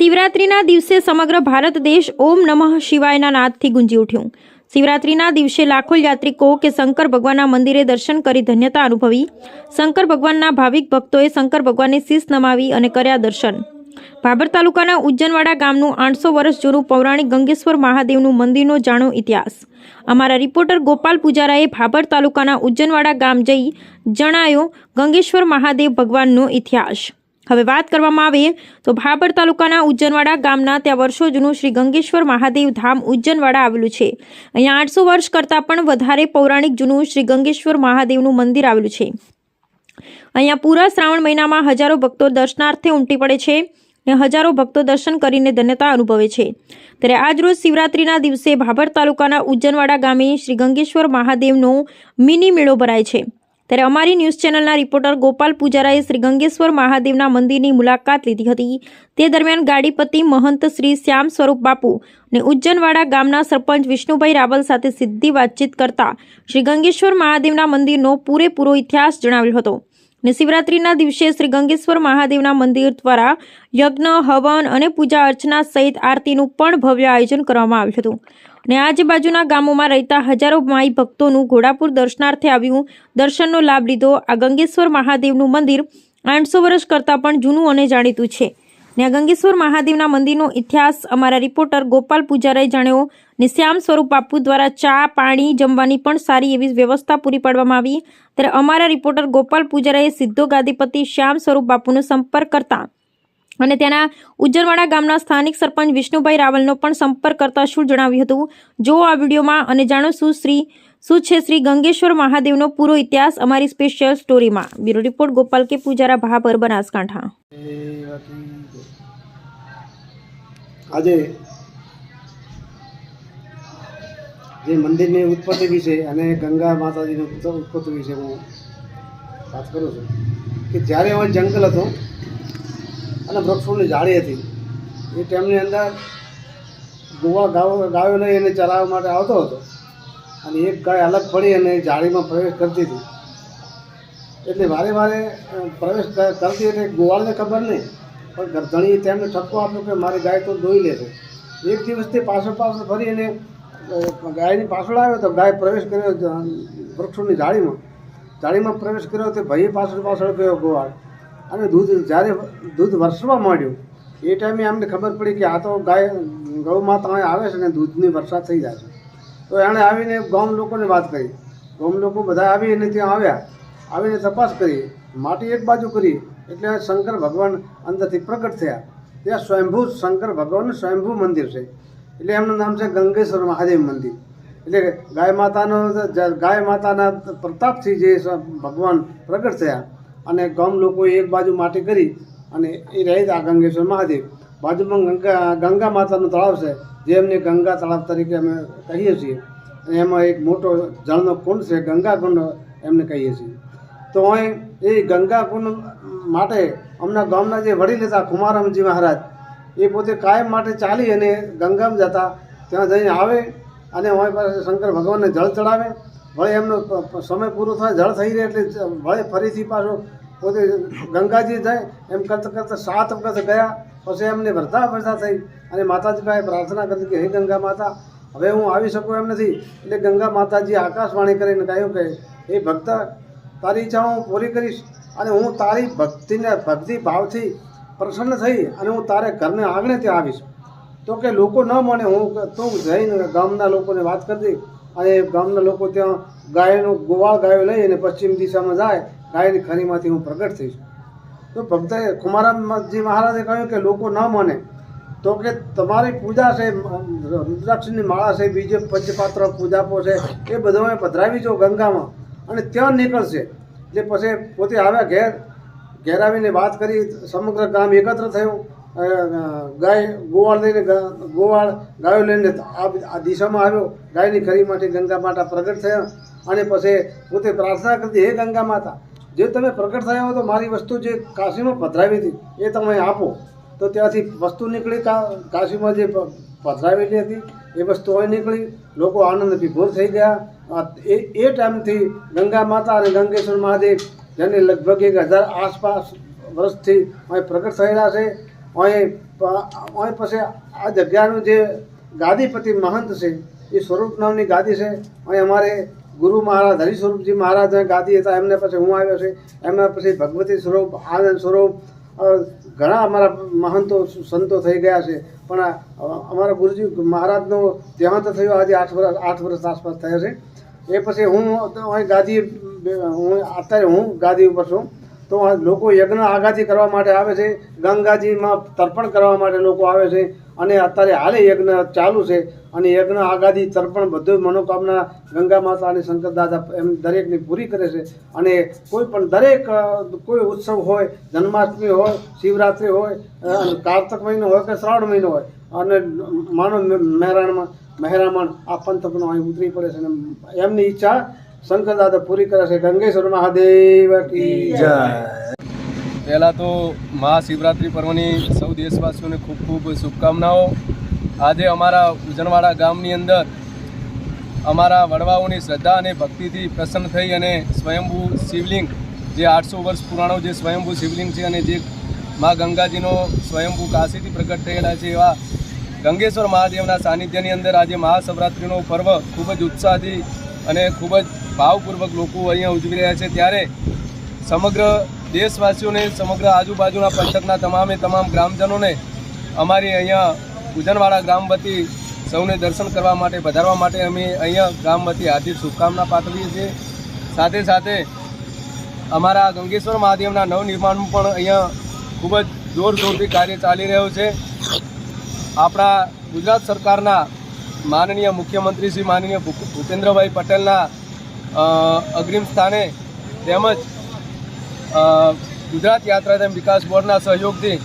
શિવરાત્રિના દિવસે સમગ્ર ભારત દેશ ઓમ નમઃ શિવાયના નાદથી ગુંજી ઉઠ્યું। શિવરાત્રિના દિવસે લાખો યાત્રિકો કે શંકર ભગવાનના મંદિરે દર્શન કરી ધન્યતા અનુભવી। શંકર ભગવાનના ભાવિક ભક્તોએ શંકર ભગવાનને શીશ નમાવી અને કર્યા દર્શન। ભાભર તાલુકાના ઉજ્જનવાડા ગામનું 800 વર્ષ જૂનું પૌરાણિક ગંગેશ્વર મહાદેવનું મંદિરનો જાણો ઇતિહાસ। અમારા રિપોર્ટર ગોપાલ પૂજારાએ ભાભર તાલુકાના ઉજ્જનવાડા ગામ જઈ જણાયો ગંગેશ્વર મહાદેવ ભગવાનનો ઇતિહાસ। હવે વાત કરવામાં આવે તો ભાભર તાલુકાના ઉજ્જનવાડા ગામના ત્યાં વર્ષો જૂનું શ્રી ગંગેશ્વર મહાદેવ ધામ ઉજ્જનવાડા આવેલું છે। અહીંયા 800 વર્ષ કરતાં પણ વધારે પૌરાણિક જૂનું શ્રી ગંગેશ્વર મહાદેવનું મંદિર આવેલું છે। અહીંયા પૂરા શ્રાવણ મહિનામાં હજારો ભક્તો દર્શનાર્થે ઉમટી પડે છે અને હજારો ભક્તો દર્શન કરીને ધન્યતા અનુભવે છે। ત્યારે આજરોજ શિવરાત્રિના દિવસે ભાભર તાલુકાના ઉજ્જનવાડા ગામે શ્રી ગંગેશ્વર મહાદેવનો મિની મેળો ભરાય છે। ત્યારે અમારી ન્યૂઝ ચેનલના રિપોર્ટર ગોપાલ પૂજારાએ શ્રી ગંગેશ્વર મહાદેવના મંદિરની મુલાકાત લીધી હતી। તે દરમિયાન ગાડીપતિ મહંત શ્રી શ્યામ સ્વરૂપ બાપુ અને ઉજ્જનવાડા ગામના સરપંચ વિષ્ણુભાઈ રાવલ સાથે સીધી વાતચીત કરતા શ્રી ગંગેશ્વર મહાદેવના મંદિરનો પૂરેપૂરો ઇતિહાસ જણાવ્યો હતો અને શિવરાત્રિના દિવસે શ્રી ગંગેશ્વર મહાદેવના મંદિર દ્વારા યજ્ઞ હવન અને પૂજા અર્ચના સહિત આરતીનું પણ ભવ્ય આયોજન કરવામાં આવ્યું હતું અને આજુબાજુના ગામોમાં રહેતા હજારો માઈ ભક્તોનું ઘોડાપુર દર્શનાર્થે આવ્યું દર્શનનો લાભ લીધો। આ ગંગેશ્વર મહાદેવનું મંદિર 800 વર્ષ કરતાં પણ જૂનું અને જાણીતું છે અને આ ગંગેશ્વર મહાદેવના મંદિરનો ઇતિહાસ અમારા રિપોર્ટર ગોપાલ પૂજારાએ જાણ્યો અને શ્યામ સ્વરૂપ બાપુ દ્વારા ચા પાણી જમવાની પણ સારી એવી વ્યવસ્થા પૂરી પાડવામાં આવી। ત્યારે અમારા રિપોર્ટર ગોપાલ પૂજારાએ સીધો ગાદીપતિ શ્યામ સ્વરૂપ બાપુનો સંપર્ક કરતા અને તેના ઉજ્જનવાડા ગામના સ્થાનિક સરપંચ વિષ્ણુભાઈ રાવલનો પણ સંપર્ક કરતા શું જણાવ્યું હતું જો આ વિડીયોમાં અને જાણો શું છે શ્રી ગંગેશ્વર મહાદેવનો પૂરો ઇતિહાસ અમારી સ્પેશિયલ સ્ટોરીમાં। બ્યુરો રિપોર્ટ ગોપાલ કે પૂજારા ભાભર બનાસકાંઠા। આજે જે મંદિરની ઉત્પત્તિ વિશે અને ગંગા માતાજીની ઉત્પત્તિ વિશે હું વાત કરું છું કે જ્યારે હવે જંગલ હતો અને વૃક્ષોની ઝાડી હતી એ ટાઈમની અંદર ગાયો લઈ એને ચરાવવા માટે આવતો હતો અને એક ગાય અલગ પડી અને ઝાડીમાં પ્રવેશ કરતી હતી એટલે વારે વારે પ્રવેશ કરતી એટલે ગોવાળને ખબર નહીં પણ ગરધણીએ તેમને ઠપકો આપ્યો કે મારી ગાય તો દોઈ લેશે। એક દિવસ તે પાછળ ફરી અને ગાયની પાછળ આવ્યો તો ગાય પ્રવેશ કર્યો વૃક્ષોની ઝાડીમાં પ્રવેશ કર્યો તે ભાઈએ પાછળ ગયો ગોવાળ અને જ્યારે દૂધ વરસવા માંડ્યું એ ટાઈમે અમને ખબર પડી કે આ તો ગાય ગૌ માતા આવે છે ને દૂધની વરસાદ થઈ જાય છે। તો એણે આવીને ગામ લોકોને વાત કરી। ગામ લોકો બધા આવીને ત્યાં આવીને તપાસ કરી માટી એક બાજુ કરી એટલે શંકર ભગવાન અંદરથી પ્રગટ થયા। ત્યાં સ્વયંભૂ શંકર ભગવાનનું સ્વયંભૂ મંદિર છે એટલે એમનું નામ છે ગંગેશ્વર મહાદેવ મંદિર। એટલે ગાય માતાના પ્રતાપથી જે ભગવાન પ્રગટ થયા અને ગામ લોકોએ એક બાજુ માટી કરી અને એ રહી આ ગંગેશ્વર મહાદેવ। બાજુમાં ગંગા માતાનું તળાવ છે જે એમને ગંગા તળાવ તરીકે અમે કહીએ છીએ અને એમાં એક મોટો જળનો કુંડ છે ગંગા કુંડ એમને કહીએ છીએ। તો અહીં એ ગંગા કુંડ માટે અમના ગામના જે વડીલ હતા કુમારામજી મહારાજ એ પોતે કાયમ માટે ચાલી અને ગંગામાં જતા ત્યાં જઈને આવે અને અહીં પાસે શંકર ભગવાનને જળ ચડાવે। વળી એમનો સમય પૂરો થાય જળ થઈ રહે એટલે વળી ફરીથી પાછો પોતે ગંગાજી જાય એમ કરતાં 7 વખત ગયા। પછી એમને વરતા થઈ અને માતાજી પાસે પ્રાર્થના કરી કે હે ગંગા માતા હવે હું આવી શકું એમ નથી। એટલે ગંગા માતાજી આકાશવાણી કરીને કહ્યું કે એ ભક્ત તારી ઈચ્છા હું પૂરી કરીશ અને હું તારી ભક્તિ ભાવથી પ્રસન્ન થઈ અને હું તારે ઘરને આંગણે ત્યાં આવીશ। તો કે લોકો ન માને હું તું જઈને ગામના લોકોને વાત કરતી અને ગામના લોકો ત્યાં ગોવાળ ગાયો લઈ અને પશ્ચિમ દિશામાં જાય ગાયની ખરીમાંથી હું પ્રગટ થઈશ। તો ભક્તે કુમારામજી મહારાજે કહ્યું કે લોકો ન માને તો કે તમારી પૂજા છે રુદ્રાક્ષની માળા છે બીજે પંચપાત્ર પૂજાપો છે એ બધું પધરાવી જો ગંગામાં અને ત્યાં નીકળશે। એટલે પછી પોતે આવ્યા ઘેર આવીને વાત કરી સમગ્ર ગામ એકત્ર થયું। ગોવાળ ગાયો લઈને આ દિશામાં આવ્યો ગાયની ખરીમાંથી ગંગા માતા પ્રગટ થયા અને પછી પોતે પ્રાર્થના કરતી હે ગંગા માતા જે તમે પ્રગટ થયા હો તો મારી વસ્તુ જે કાશીમાં પધરાવી હતી એ તમે આપો। તો ત્યાંથી વસ્તુ નીકળી કાશીમાં જે પધરાવેલી હતી એ વસ્તુ અહીં નીકળી લોકો આનંદ વિભોર થઈ ગયા। એ ટાઈમથી ગંગા માતા અને ગંગેશ્વર મહાદેવ જેને લગભગ 1000 આસપાસ વર્ષથી અહીં પ્રગટ થયેલા છે અહીં પછી આ જગ્યાનું જે ગાદીપતિ મહંત છે એ સ્વરૂપ નામની ગાદી છે. અહીં અમારે ગુરુ મહારાજ હરિ સ્વરૂપજી મહારાજ ગાદી હતા, એમને પછી હું આવ્યો છે. એમના પછી ભગવતી સ્વરૂપ, આનંદ સ્વરૂપ, ઘણા અમારા મહંતો સંતો થઈ ગયા છે. પણ અમારા ગુરુજી મહારાજનો દેહાંત થયો આજે 8 વર્ષ આસપાસ થયો છે. એ પછી હું અહીં ગાદી, અત્યારે હું ગાદી ઉપર છું. તો લોકો યજ્ઞ આગાજી કરવા માટે આવે છે, ગંગાજીમાં તર્પણ કરવા માટે લોકો આવે છે. અને અત્યારે હાલે યજ્ઞ ચાલુ છે અને યજ્ઞ આગાદી તર્પણ બધું મનોકામના ગંગા માતા અને શંકર દાદા એમ દરેકની પૂરી કરે છે. અને કોઈ પણ દરેક કોઈ ઉત્સવ હોય, જન્માષ્ટમી હોય, શિવરાત્રિ હોય, કાર્તક મહિનો હોય કે શ્રાવણ મહિનો હોય, અને માનો મહેરામણ આ પંથકનો અહીં ઉતરી પડે છે. અને એમની ઈચ્છા શંકર દાદા પૂરી કરે છે. ગંગેશ્વર મહાદેવ કી જય. પહેલાં તો મહાશિવરાત્રિ પર્વની સૌ દેશવાસીઓને ખૂબ ખૂબ શુભકામનાઓ. આજે અમારા ઉજનવાડા ગામની અંદર અમારા વડવાઓની શ્રદ્ધા અને ભક્તિથી પ્રસન્ન થઈ અને સ્વયંભૂ શિવલિંગ, જે 800 વર્ષ પુરાણો જે સ્વયંભૂ શિવલિંગ છે અને જે મા ગંગાજીનો સ્વયંભૂ કાશીથી પ્રગટ થયેલા છે એવા ગંગેશ્વર મહાદેવના સાનિધ્યની અંદર આજે મહાશિવરાત્રિનો પર્વ ખૂબ જ ઉત્સાહથી અને ખૂબ જ ભાવપૂર્વક લોકો અહીંયા ઉજવી રહ્યા છે. ત્યારે સમગ્ર દેશવાસીઓને, સમગ્ર આજુબાજુના પંથકના તમામ ગ્રામજનોને અમારી અહીંયા ઉજનવાડા ગામ વતી સૌને દર્શન કરવા માટે, પધારવા માટે અમે અહીંયા ગામ વતી હાર્દિક શુભકામના પાઠવીએ છીએ. સાથે સાથે અમારા ગંગેશ્વર મહાદેવના નવનિર્માણનું પણ અહીંયા ખૂબ જ જોરશોરથી કાર્ય ચાલી રહ્યું છે. આપણા ગુજરાત સરકારના માનનીય મુખ્યમંત્રી શ્રી માનનીય ભૂપેન્દ્રભાઈ પટેલના અગ્રિમ સ્થાને તેમજ ગુજરાત યાત્રાધામ વિકાસ બોર્ડના સહયોગથી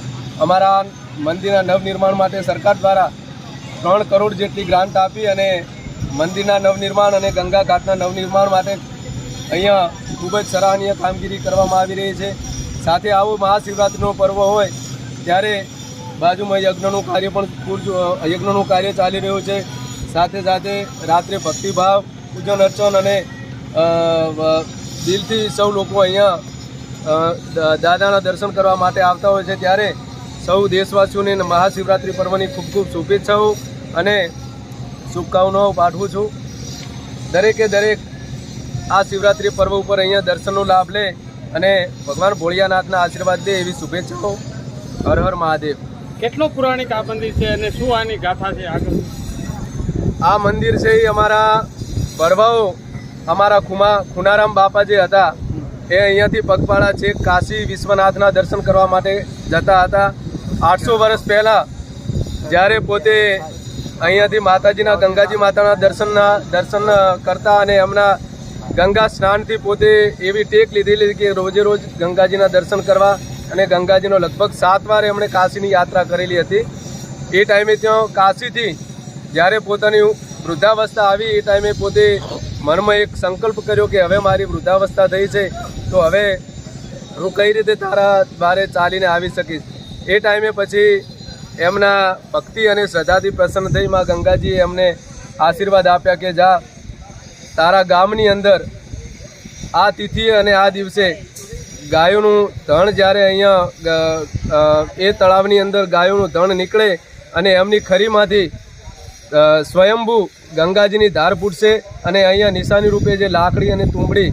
અમારા મંદિરના નવનિર્માણ માટે સરકાર દ્વારા 3 કરોડ જેટલી ગ્રાન્ટ આપી અને મંદિરના નવનિર્માણ અને ગંગા ઘાટના નવનિર્માણ માટે અહીંયા ખૂબ જ સરાહનીય કામગીરી કરવામાં આવી રહી છે. સાથે આવો મહાશિવરાત્રિનો પર્વ હોય ત્યારે બાજુમાં યજ્ઞનું કાર્ય ચાલી રહ્યું છે. સાથે સાથે રાત્રે ભક્તિભાવ, પૂજન અર્ચન અને દિલથી સૌ લોકો અહીંયા દાદાના દર્શન કરવા માટે આવતા હોય છે. ત્યારે સૌ દેશવાસીઓને મહાશિવરાત્રિ પર્વની ખૂબ ખૂબ શુભેચ્છાઓ અને શુભકામનાઓ પાઠવું છું. દરેકે દરેક આ શિવરાત્રિ પર્વ ઉપર અહીંયા દર્શનનો લાભ લે અને ભગવાન ભોળિયાનાથના આશીર્વાદ દે એવી શુભેચ્છાઓ. હર હર મહાદેવ. કેટલો પૌરાણિક આ મંદિર છે અને શું આની ગાથા છે આગળ? આ મંદિર છે એ અમારા વડવાઓ, અમારા ખૂનારામ બાપા જે હતા એ અહીંયાથી પગપાળા છેક કાશી વિશ્વનાથના દર્શન કરવા માટે જતા હતા. 800 વર્ષ પહેલાં જ્યારે પોતે અહીંયાથી માતાજીના, ગંગાજી માતાના દર્શન કરતા અને એમના ગંગા સ્નાનથી પોતે એવી ટેક લીધેલી કે રોજે રોજ ગંગાજીના દર્શન કરવા, અને ગંગાજીનો લગભગ 7 વાર એમણે કાશીની યાત્રા કરેલી હતી. એ ટાઈમે ત્યાં કાશીથી જ્યારે પોતાની વૃદ્ધાવસ્થા આવી એ ટાઈમે પોતે મનમાં એક સંકલ્પ કર્યો કે હવે મારી વૃદ્ધાવસ્થા થઈ છે તો હવે હું કઈ રીતે તારા દ્વારે ચાલીને આવી શકીશ. એ ટાઈમે પછી એમના ભક્તિ અને શ્રદ્ધાથી પ્રસન્ન થઈ માં ગંગાજીએ એમને આશીર્વાદ આપ્યા કે જા, તારા ગામની અંદર આ તિથિ અને આ દિવસે ગાયોનું ધણ જ્યારે અહીંયા એ તળાવની અંદર ગાયોનું ધણ નીકળે અને એમની ખરીમાંથી સ્વયંભૂ ગંગાજીની ધાર ફૂટશે અને અહીંયા નિશાની રૂપે જે લાકડી અને તુંબડી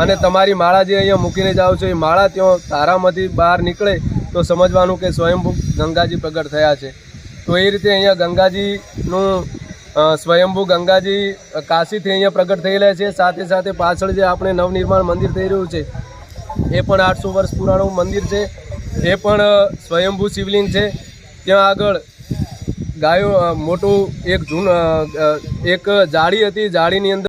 અને તમારી માળા જે અહીંયા મૂકીને જાઓ છો એ માળા ત્યાં ધારામાંથી બહાર નીકળે તો સમજવાનું કે સ્વયંભૂ ગંગાજી પ્રગટ થયા છે. તો એ રીતે અહીંયા ગંગાજીનું સ્વયંભૂ ગંગાજી કાશીથી અહીંયા પ્રગટ થયેલા છે. સાથે સાથે પાછળ જે આપણે નવનિર્માણ મંદિર થઈ રહ્યું છે એ પણ 800 વર્ષ પુરાણું મંદિર છે. એ પણ સ્વયંભૂ શિવલિંગ છે. ત્યાં આગળ ગાયો મોટું એક જાળી હતી, જાળીની અંદર